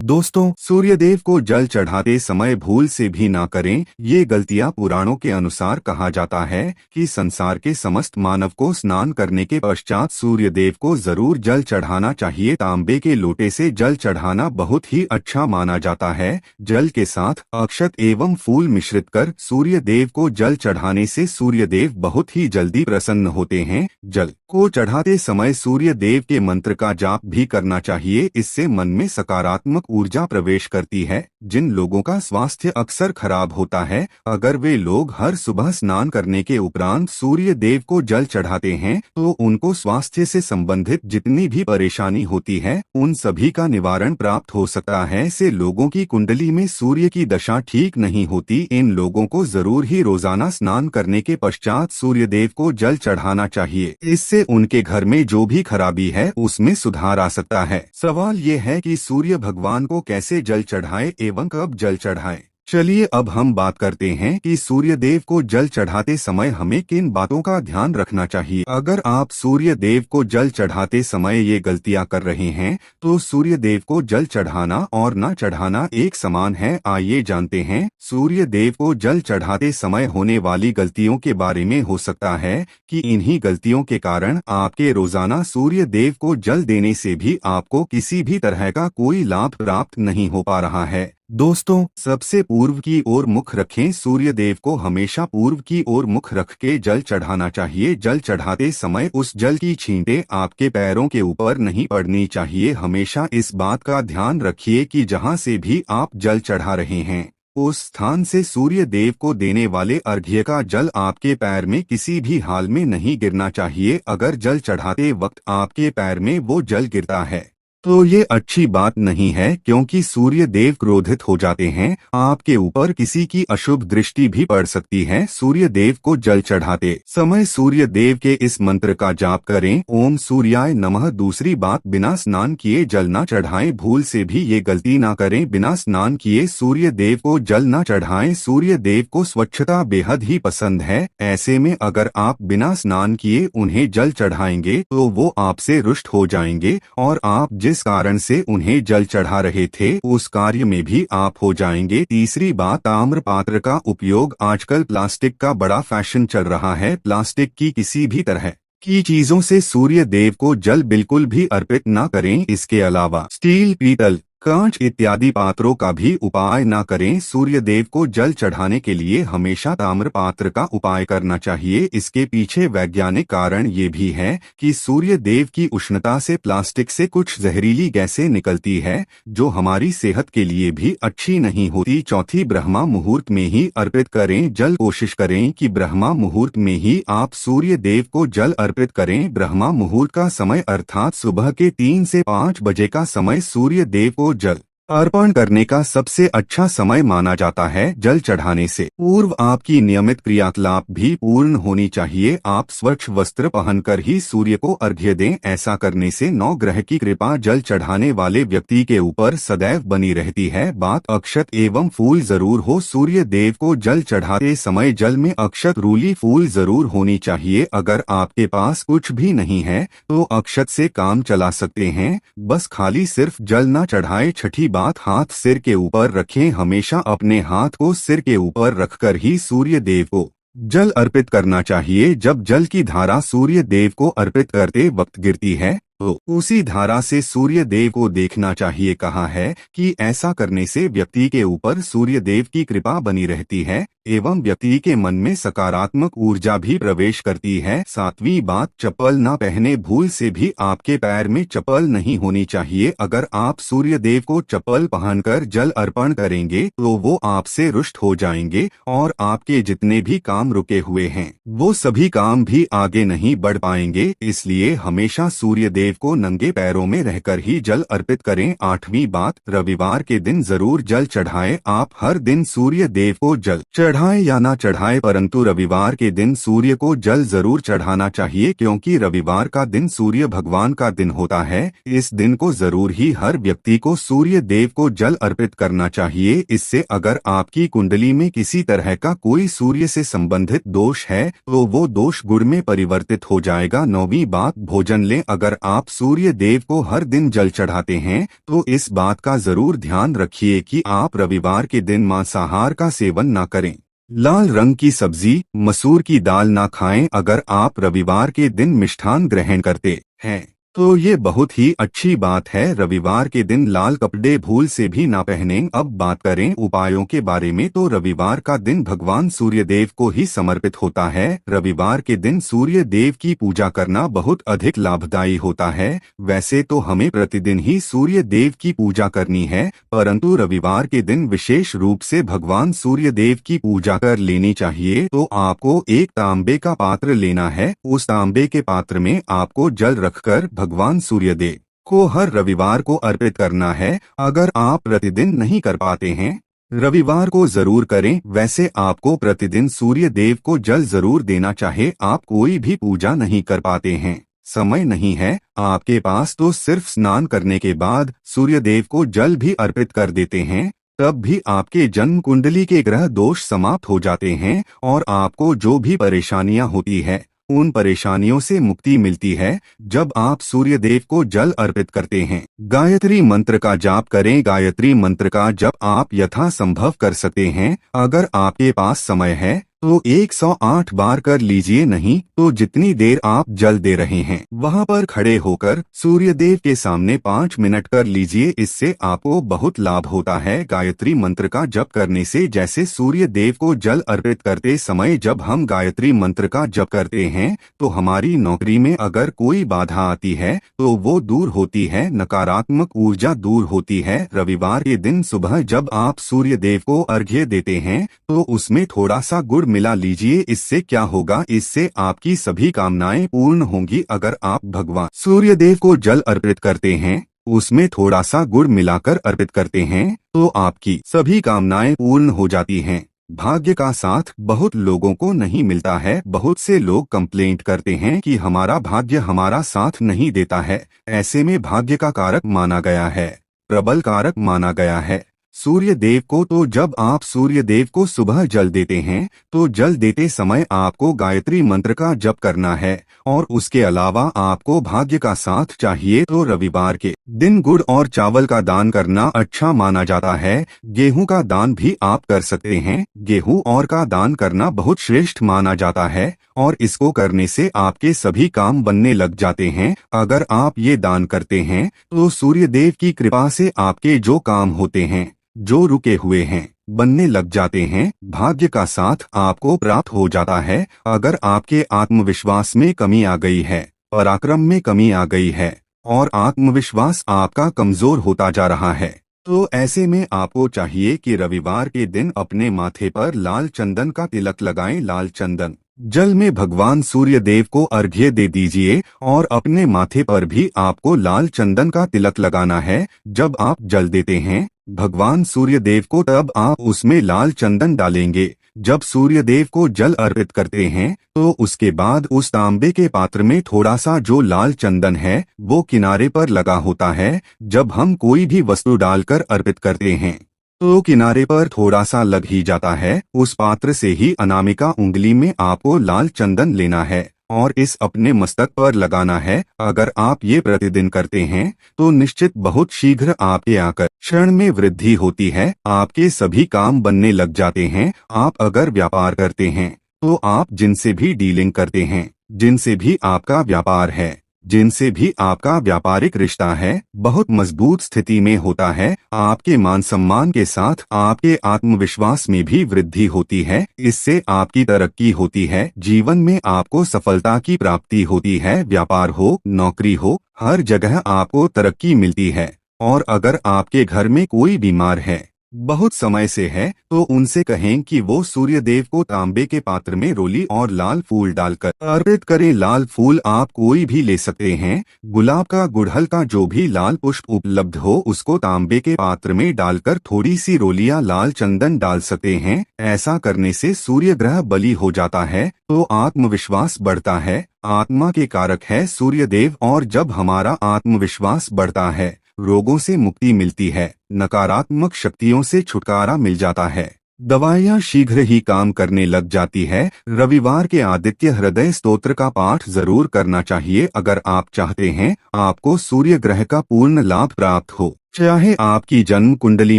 दोस्तों, सूर्यदेव को जल चढ़ाते समय भूल से भी ना करें। ये गलतियां पुराणों के अनुसार कहा जाता है कि संसार के समस्त मानव को स्नान करने के पश्चात सूर्यदेव को जरूर जल चढ़ाना चाहिए। तांबे के लोटे से जल चढ़ाना बहुत ही अच्छा माना जाता है। जल के साथ अक्षत एवं फूल मिश्रित कर सूर्यदेव को जल चढ़ाने से सूर्यदेव बहुत ही जल्दी प्रसन्न होते हैं। जल को चढ़ाते समय सूर्यदेव के मंत्र का जाप भी करना चाहिए। इससे मन में सकारात्मक ऊर्जा प्रवेश करती है। जिन लोगों का स्वास्थ्य अक्सर खराब होता है, अगर वे लोग हर सुबह स्नान करने के उपरांत सूर्य देव को जल चढ़ाते हैं तो उनको स्वास्थ्य से संबंधित जितनी भी परेशानी होती है उन सभी का निवारण प्राप्त हो सकता है। ऐसे लोगों की कुंडली में सूर्य की दशा ठीक नहीं होती। इन लोगों को जरूर ही रोजाना स्नान करने के पश्चात सूर्य देव को जल चढ़ाना चाहिए। इससे उनके घर में जो भी खराबी है उसमें सुधार आ सकता है। सवाल ये है कि सूर्य भगवान को कैसे जल चढ़ाएं एवं कब जल चढ़ाएं। चलिए अब हम बात करते हैं कि सूर्यदेव को जल चढ़ाते समय हमें किन बातों का ध्यान रखना चाहिए। अगर आप सूर्यदेव को जल चढ़ाते समय ये गलतियां कर रहे हैं तो सूर्यदेव को जल चढ़ाना और न चढ़ाना एक समान है। आइए जानते हैं सूर्यदेव को जल चढ़ाते समय होने वाली गलतियों के बारे में। हो सकता है कि इन्हीं गलतियों के कारण आपके रोजाना सूर्यदेव को जल देने से भी आपको किसी भी तरह का कोई लाभ प्राप्त नहीं हो पा रहा है। दोस्तों, सबसे पूर्व की ओर मुख रखें। सूर्यदेव को हमेशा पूर्व की ओर मुख रख के जल चढ़ाना चाहिए। जल चढ़ाते समय उस जल की छींटे आपके पैरों के ऊपर नहीं पड़नी चाहिए। हमेशा इस बात का ध्यान रखिए कि जहां से भी आप जल चढ़ा रहे हैं उस स्थान से सूर्य देव को देने वाले अर्घ्य का जल आपके पैर में किसी भी हाल में नहीं गिरना चाहिए। अगर जल चढ़ाते वक्त आपके पैर में वो जल गिरता है तो ये अच्छी बात नहीं है, क्योंकि सूर्य देव क्रोधित हो जाते हैं। आपके ऊपर किसी की अशुभ दृष्टि भी पड़ सकती है। सूर्य देव को जल चढ़ाते समय सूर्य देव के इस मंत्र का जाप करें, ओम सूर्याय नमः। दूसरी बात, बिना स्नान किए जल न चढ़ाएं। भूल से भी ये गलती ना करें। बिना स्नान किए सूर्य देव को जल न चढ़ाएं। सूर्य देव को स्वच्छता बेहद ही पसंद है। ऐसे में अगर आप बिना स्नान किए उन्हें जल चढ़ाएंगे तो वो आपसे रुष्ट हो जाएंगे और आप जिस कारण से उन्हें जल चढ़ा रहे थे उस कार्य में भी आप हो जाएंगे। तीसरी बात, ताम्र पात्र का उपयोग। आजकल प्लास्टिक का बड़ा फैशन चल रहा है। प्लास्टिक की किसी भी तरह की चीजों से सूर्य देव को जल बिल्कुल भी अर्पित न करें। इसके अलावा स्टील, पीतल, कांच इत्यादि पात्रों का भी उपाय न करें। सूर्य देव को जल चढ़ाने के लिए हमेशा ताम्र पात्र का उपाय करना चाहिए। इसके पीछे वैज्ञानिक कारण ये भी है कि सूर्य देव की उष्णता से प्लास्टिक से कुछ जहरीली गैसें निकलती है जो हमारी सेहत के लिए भी अच्छी नहीं होती। चौथी, ब्रह्मा मुहूर्त में ही अर्पित करें जल। कोशिश करें कि ब्रह्मा मुहूर्त में ही आप सूर्य देव को जल अर्पित करें। ब्रह्मा मुहूर्त का समय अर्थात सुबह के 3 से 5 बजे का समय सूर्य देव को जल अर्पण करने का सबसे अच्छा समय माना जाता है। जल चढ़ाने से पूर्व आपकी नियमित क्रियाकलाप भी पूर्ण होनी चाहिए। आप स्वच्छ वस्त्र पहनकर ही सूर्य को अर्घ्य दें। ऐसा करने से 9 ग्रह की कृपा जल चढ़ाने वाले व्यक्ति के ऊपर सदैव बनी रहती है। बात, अक्षत एवं फूल जरूर हो। सूर्य देव को जल चढ़ाते समय जल में अक्षत, रूली, फूल जरूर होनी चाहिए। अगर आपके पास कुछ भी नहीं है तो अक्षत से काम चला सकते हैं। बस खाली सिर्फ जल न चढ़ाए। छठी बात, हाथ सिर के ऊपर रखें। हमेशा अपने हाथ को सिर के ऊपर रखकर ही सूर्य देव को जल अर्पित करना चाहिए। जब जल की धारा सूर्य देव को अर्पित करते वक्त गिरती है तो उसी धारा से सूर्य देव को देखना चाहिए। कहा है कि ऐसा करने से व्यक्ति के ऊपर सूर्य देव की कृपा बनी रहती है एवं व्यक्ति के मन में सकारात्मक ऊर्जा भी प्रवेश करती है। 7वीं बात, चप्पल न पहने। भूल से भी आपके पैर में चप्पल नहीं होनी चाहिए। अगर आप सूर्य देव को चप्पल पहनकर जल अर्पण करेंगे तो वो आपसे रुष्ट हो जाएंगे और आपके जितने भी काम रुके हुए हैं वो सभी काम भी आगे नहीं बढ़ पाएंगे। इसलिए हमेशा सूर्य देव को नंगे पैरों में रहकर ही जल अर्पित करें। 8वीं बात, रविवार के दिन जरूर जल चढ़ाएं। आप हर दिन सूर्य देव को जल चढ़ाएं या ना चढ़ाएं, परंतु रविवार के दिन सूर्य को जल जरूर चढ़ाना चाहिए, क्योंकि रविवार का दिन सूर्य भगवान का दिन होता है। इस दिन को जरूर ही हर व्यक्ति को सूर्य देव को जल अर्पित करना चाहिए। इससे अगर आपकी कुंडली में किसी तरह का कोई सूर्य से संबंधित दोष है तो वो दोष गुण में परिवर्तित हो जाएगा। 9वीं बात, भोजन लें। अगर आप सूर्य देव को हर दिन जल चढ़ाते हैं तो इस बात का जरूर ध्यान रखिए कि आप रविवार के दिन मांसाहार का सेवन न करें। लाल रंग की सब्जी, मसूर की दाल ना खाएं। अगर आप रविवार के दिन मिष्ठान ग्रहण करते हैं तो ये बहुत ही अच्छी बात है। रविवार के दिन लाल कपड़े भूल से भी ना पहनें। अब बात करें उपायों के बारे में तो रविवार का दिन भगवान सूर्य देव को ही समर्पित होता है। रविवार के दिन सूर्य देव की पूजा करना बहुत अधिक लाभदायी होता है। वैसे तो हमें प्रतिदिन ही सूर्य देव की पूजा करनी है, परंतु रविवार के दिन विशेष रूप से भगवान सूर्य देव की पूजा कर लेनी चाहिए। तो आपको एक तांबे का पात्र लेना है। उस तांबे के पात्र में आपको जल रखकर भगवान सूर्यदेव को हर रविवार को अर्पित करना है। अगर आप प्रतिदिन नहीं कर पाते हैं, रविवार को जरूर करें। वैसे आपको प्रतिदिन सूर्य देव को जल जरूर देना चाहे। आप कोई भी पूजा नहीं कर पाते हैं, समय नहीं है आपके पास, तो सिर्फ स्नान करने के बाद सूर्य देव को जल भी अर्पित कर देते हैं, तब भी आपके जन्म कुंडली के ग्रह दोष समाप्त हो जाते हैं और आपको जो भी परेशानियां होती है उन परेशानियों से मुक्ति मिलती है। जब आप सूर्य देव को जल अर्पित करते हैं, गायत्री मंत्र का जाप करें। गायत्री मंत्र का जप आप यथासंभव कर सकते हैं। अगर आपके पास समय है तो 108 बार कर लीजिए, नहीं तो जितनी देर आप जल दे रहे हैं वहां पर खड़े होकर सूर्य देव के सामने 5 मिनट कर लीजिए। इससे आपको बहुत लाभ होता है। गायत्री मंत्र का जप करने से, जैसे सूर्य देव को जल अर्पित करते समय जब हम गायत्री मंत्र का जप करते हैं तो हमारी नौकरी में अगर कोई बाधा आती है तो वो दूर होती है, नकारात्मक ऊर्जा दूर होती है। रविवार के दिन सुबह जब आप सूर्य देव को अर्घ्य देते हैं तो उसमें थोड़ा सा गुड़ मिला लीजिए। इससे क्या होगा, इससे आपकी सभी कामनाएं पूर्ण होंगी। अगर आप भगवान सूर्य देव को जल अर्पित करते हैं, उसमें थोड़ा सा गुड़ मिलाकर अर्पित करते हैं तो आपकी सभी कामनाएं पूर्ण हो जाती हैं। भाग्य का साथ बहुत लोगों को नहीं मिलता है। बहुत से लोग कंप्लेंट करते हैं कि हमारा भाग्य हमारा साथ नहीं देता है। ऐसे में भाग्य का कारक माना गया है, प्रबल कारक माना गया है सूर्य देव को। तो जब आप सूर्य देव को सुबह जल देते हैं तो जल देते समय आपको गायत्री मंत्र का जप करना है और उसके अलावा आपको भाग्य का साथ चाहिए तो रविवार के दिन गुड़ और चावल का दान करना अच्छा माना जाता है। गेहूं का दान भी आप कर सकते हैं। गेहूं और का दान करना बहुत श्रेष्ठ माना जाता है और इसको करने से आपके सभी काम बनने लग जाते हैं। अगर आप ये दान करते हैं तो सूर्य देव की कृपा से आपके जो काम होते हैं, जो रुके हुए हैं, बनने लग जाते हैं। भाग्य का साथ आपको प्राप्त हो जाता है। अगर आपके आत्मविश्वास में कमी आ गई है, पराक्रम में कमी आ गई है और आत्मविश्वास आपका कमजोर होता जा रहा है, तो ऐसे में आपको चाहिए कि रविवार के दिन अपने माथे पर लाल चंदन का तिलक लगाएं। लाल चंदन जल में भगवान सूर्य देव को अर्घ्य दे दीजिए और अपने माथे पर भी आपको लाल चंदन का तिलक लगाना है। जब आप जल देते हैं भगवान सूर्य देव को, तब आप उसमें लाल चंदन डालेंगे। जब सूर्य देव को जल अर्पित करते हैं तो उसके बाद उस तांबे के पात्र में थोड़ा सा जो लाल चंदन है वो किनारे पर लगा होता है। जब हम कोई भी वस्तु डालकर अर्पित करते हैं तो किनारे पर थोड़ा सा लग ही जाता है। उस पात्र से ही अनामिका उंगली में आपको लाल चंदन लेना है और इस अपने मस्तक पर लगाना है। अगर आप ये प्रतिदिन करते हैं तो निश्चित बहुत शीघ्र आपके आकर्षण में वृद्धि होती है, आपके सभी काम बनने लग जाते हैं। आप अगर व्यापार करते हैं तो आप जिनसे भी डीलिंग करते हैं, जिनसे भी आपका व्यापार है, जिनसे भी आपका व्यापारिक रिश्ता है, बहुत मजबूत स्थिति में होता है। आपके मान सम्मान के साथ आपके आत्मविश्वास में भी वृद्धि होती है। इससे आपकी तरक्की होती है, जीवन में आपको सफलता की प्राप्ति होती है। व्यापार हो, नौकरी हो, हर जगह आपको तरक्की मिलती है। और अगर आपके घर में कोई बीमार है, बहुत समय से है, तो उनसे कहें कि वो सूर्य देव को तांबे के पात्र में रोली और लाल फूल डालकर अर्पित करें। लाल फूल आप कोई भी ले सकते हैं, गुलाब का, गुड़हल का, जो भी लाल पुष्प उपलब्ध हो उसको तांबे के पात्र में डालकर थोड़ी सी रोलियां लाल चंदन डाल सकते हैं। ऐसा करने से सूर्य ग्रह बली हो जाता है तो आत्मविश्वास बढ़ता है। आत्मा के कारक है सूर्य देव और जब हमारा आत्मविश्वास बढ़ता है रोगों से मुक्ति मिलती है, नकारात्मक शक्तियों से छुटकारा मिल जाता है। दवाइयाँ शीघ्र ही काम करने लग जाती है। रविवार के आदित्य हृदय स्तोत्र का पाठ जरूर करना चाहिए अगर आप चाहते हैं आपको सूर्य ग्रह का पूर्ण लाभ प्राप्त हो। चाहे आपकी जन्म कुंडली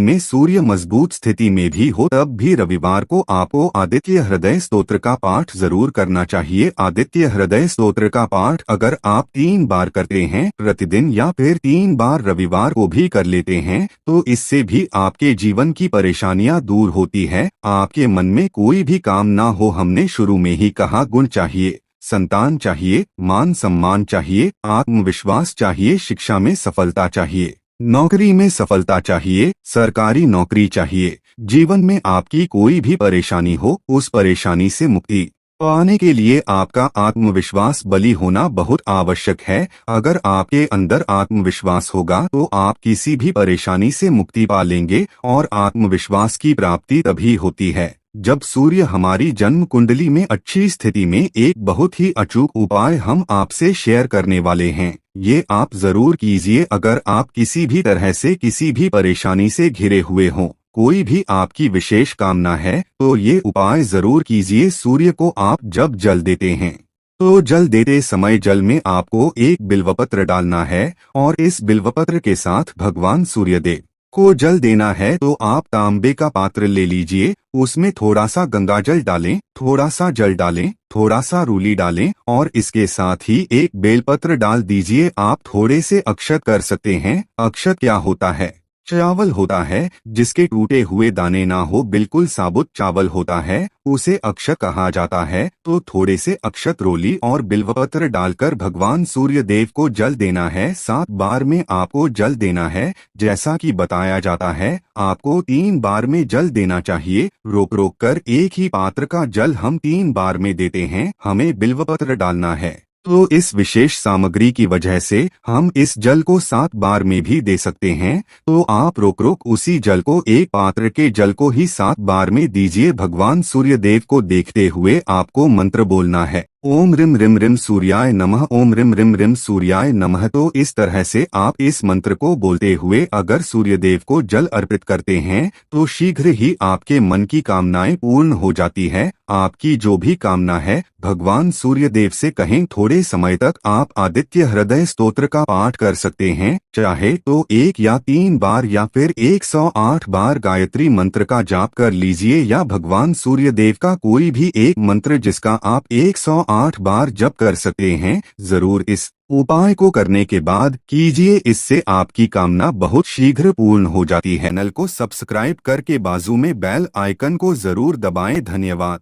में सूर्य मजबूत स्थिति में भी हो, तब भी रविवार को आपको आदित्य हृदय स्तोत्र का पाठ जरूर करना चाहिए। आदित्य हृदय स्तोत्र का पाठ अगर आप 3 बार करते हैं प्रतिदिन या फिर 3 बार रविवार को भी कर लेते हैं तो इससे भी आपके जीवन की परेशानियां दूर होती है। आपके मन में कोई भी काम ना हो, हमने शुरू में ही कहा, गुण चाहिए, संतान चाहिए, मान सम्मान चाहिए, आत्मविश्वास चाहिए, शिक्षा में सफलता चाहिए, नौकरी में सफलता चाहिए, सरकारी नौकरी चाहिए। जीवन में आपकी कोई भी परेशानी हो, उस परेशानी से मुक्ति पाने के लिए आपका आत्मविश्वास बली होना बहुत आवश्यक है। अगर आपके अंदर आत्मविश्वास होगा तो आप किसी भी परेशानी से मुक्ति पा लेंगे और आत्मविश्वास की प्राप्ति तभी होती है जब सूर्य हमारी जन्म कुंडली में अच्छी स्थिति में। एक बहुत ही अचूक उपाय हम आपसे शेयर करने वाले हैं, ये आप जरूर कीजिए। अगर आप किसी भी तरह से किसी भी परेशानी से घिरे हुए हों, कोई भी आपकी विशेष कामना है, तो ये उपाय जरूर कीजिए। सूर्य को आप जब जल देते हैं तो जल देते समय जल में आपको एक बिल्वपत्र डालना है और इस बिल्वपत्र के साथ भगवान सूर्यदेव को जल देना है। तो आप तांबे का पात्र ले लीजिए, उसमें थोड़ा सा गंगाजल डालें, थोड़ा सा जल डालें, थोड़ा सा रूली डालें और इसके साथ ही एक बेलपत्र डाल दीजिए। आप थोड़े से अक्षत कर सकते हैं। अक्षत क्या होता है? चावल होता है, जिसके टूटे हुए दाने ना हो, बिल्कुल साबुत चावल होता है, उसे अक्षत कहा जाता है। तो थोड़े से अक्षत, रोली और बिल्वपत्र डालकर भगवान सूर्य देव को जल देना है। 7 बार में आपको जल देना है। जैसा कि बताया जाता है आपको 3 बार में जल देना चाहिए। रोक रोक कर एक ही पात्र का जल हम 3 बार में देते हैं। हमें बिल्वपत्र डालना है, तो इस विशेष सामग्री की वजह से हम इस जल को 7 बार में भी दे सकते हैं। तो आप रोक रोक उसी जल को, एक पात्र के जल को ही 7 बार में दीजिए। भगवान सूर्य देव को देखते हुए आपको मंत्र बोलना है, ओम रिम रिम रिम सूर्याय नमः, ओम रिम रिम रिम सूर्याय नमः। तो इस तरह से आप इस मंत्र को बोलते हुए अगर सूर्य देव को जल अर्पित करते हैं तो शीघ्र ही आपके मन की कामनाएं पूर्ण हो जाती है। आपकी जो भी कामना है भगवान सूर्य देव से कहें। थोड़े समय तक आप आदित्य हृदय स्तोत्र का पाठ कर सकते हैं, चाहे तो 1 या 3 बार या फिर 108 बार गायत्री मंत्र का जाप कर लीजिए, या भगवान सूर्य देव का कोई भी एक मंत्र जिसका आप 108 बार जप कर सकते हैं। जरूर इस उपाय को करने के बाद कीजिए, इससे आपकी कामना बहुत शीघ्र पूर्ण हो जाती है। चैनल को सब्सक्राइब करके बाजू में बेल आइकन को जरूर दबाएं। धन्यवाद।